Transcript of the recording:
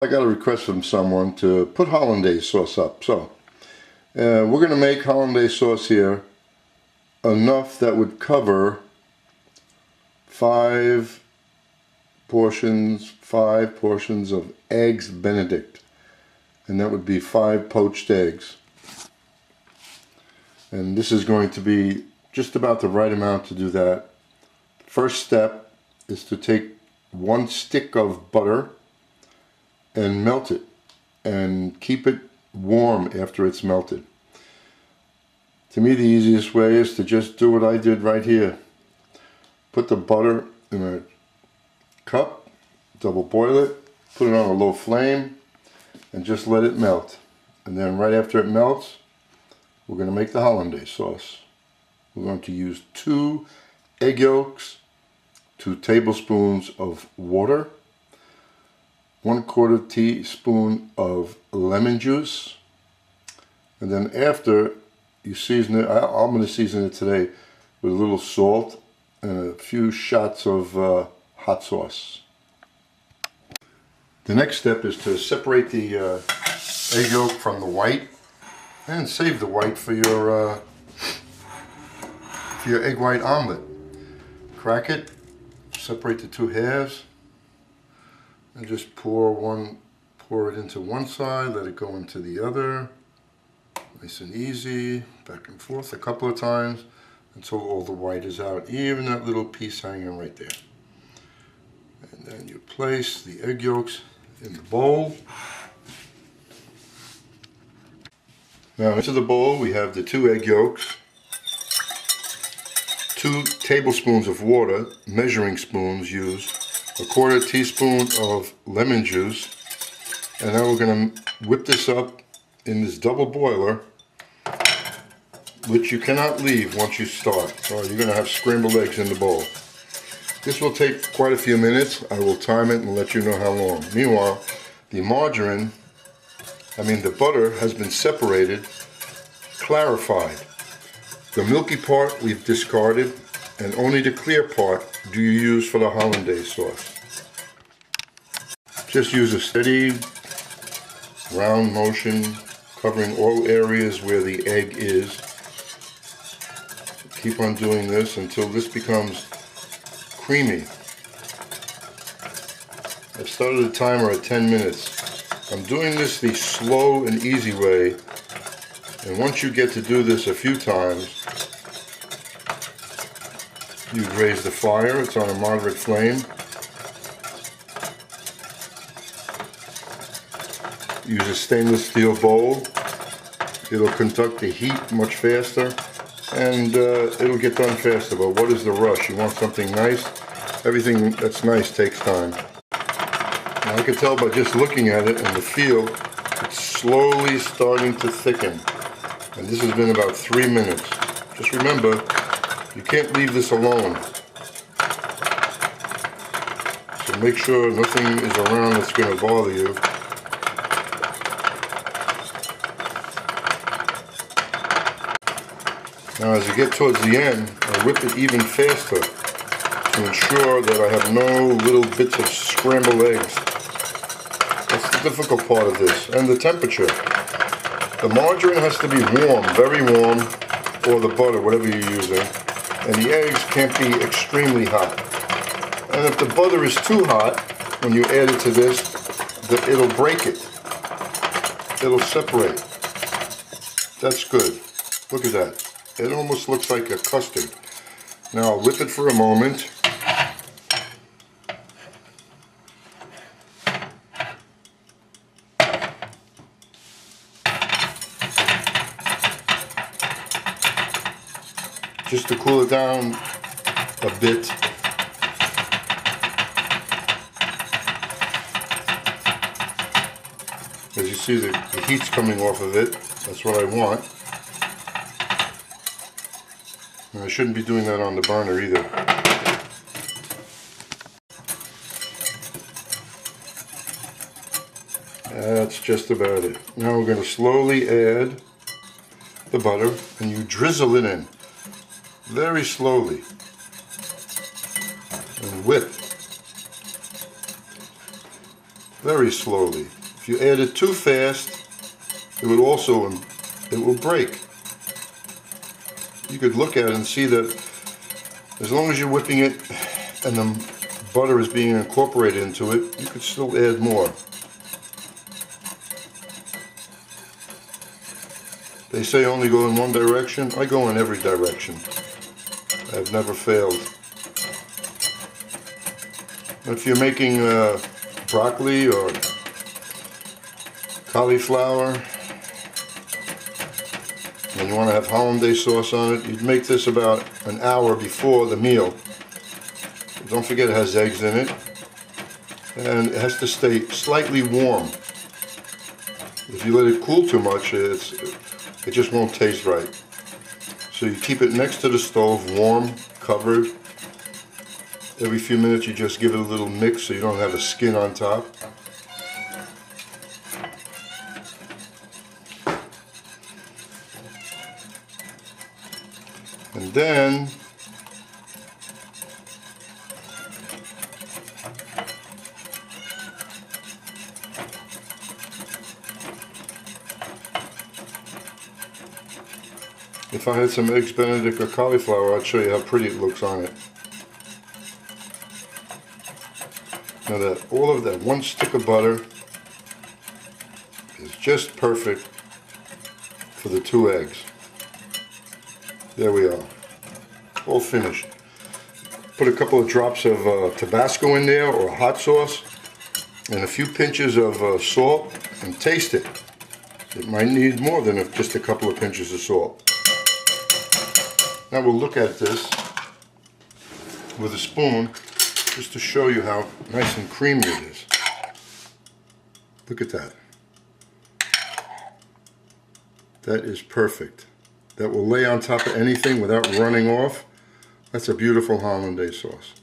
I got a request from someone to put Hollandaise sauce up. So we're going to make Hollandaise sauce here enough that would cover five portions of eggs Benedict, and that would be 5 poached eggs. And this is going to be just about the right amount to do that. First step is to take 1 stick of butter and melt it and keep it warm after it's melted. To me, the easiest way is to just do what I did right here. Put the butter in a cup, double boil it, put it on a low flame, and just let it melt. And then right after it melts, we're going to make the Hollandaise sauce. We're going to use 2 egg yolks, 2 tablespoons of water, 1/4 teaspoon of lemon juice, and then after you season it, I'm going to season it today with a little salt and a few shots of hot sauce. The next step is to separate the egg yolk from the white and save the white for your egg white omelet. Crack it, separate the 2 halves, and just pour it into one side, let it go into the other. Nice and easy, back and forth a couple of times until all the white is out, even that little piece hanging right there. And then you place the egg yolks in the bowl. Now into the bowl we have the 2 egg yolks, 2 tablespoons of water, measuring spoons used, 1/4 teaspoon of lemon juice, and now we're going to whip this up in this double boiler, which you cannot leave once you start, or you're going to have scrambled eggs in the bowl. This will take quite a few minutes. I will time it and let you know how long. Meanwhile, the butter has been separated, clarified. The milky part we've discarded, and only the clear part do you use for the Hollandaise sauce. Just use a steady round motion covering all areas where the egg is. Keep on doing this until this becomes creamy. I've started a timer at 10 minutes. I'm doing this the slow and easy way, and once you get to do this a few times, you raise the fire. It's on a moderate flame. Use a stainless steel bowl. It'll conduct the heat much faster, and it'll get done faster. But what is the rush? You want something nice? Everything that's nice takes time. Now I can tell by just looking at it and the feel, it's slowly starting to thicken. And this has been about 3 minutes. Just remember, you can't leave this alone. So make sure nothing is around that's going to bother you. Now as you get towards the end, I whip it even faster to ensure that I have no little bits of scrambled eggs. That's the difficult part of this, and the temperature. The margarine has to be warm, very warm, or the butter, whatever you're using, and the eggs can't be extremely hot. And if the butter is too hot, when you add it to this, it'll break it. It'll separate. That's good. Look at that. It almost looks like a custard. Now I'll whip it for a moment. Just to cool it down a bit. As you see, the heat's coming off of it. That's what I want. And I shouldn't be doing that on the burner either. That's just about it. Now we're going to slowly add the butter, and you drizzle it in very slowly and whip very slowly. If you add it too fast, it will break. You could look at it and see that as long as you're whipping it and the butter is being incorporated into it, you could still add more. They say only go in one direction. I go in every direction. I've never failed. If you're making broccoli or cauliflower and you want to have hollandaise sauce on it, you'd make this about an hour before the meal. Don't forget it has eggs in it, and it has to stay slightly warm. If you let it cool too much, it just won't taste right. So you keep it next to the stove, warm, covered. Every few minutes you just give it a little mix so you don't have a skin on top. And then if I had some eggs Benedict or cauliflower, I'd show you how pretty it looks on it. Now that all of that one stick of butter is just perfect for the 2 eggs. There we are, all finished. Put a couple of drops of Tabasco in there, or hot sauce, and a few pinches of salt, and taste it. It might need more than just a couple of pinches of salt. Now we'll look at this with a spoon just to show you how nice and creamy it is. Look at that. That is perfect. That will lay on top of anything without running off. That's a beautiful hollandaise sauce.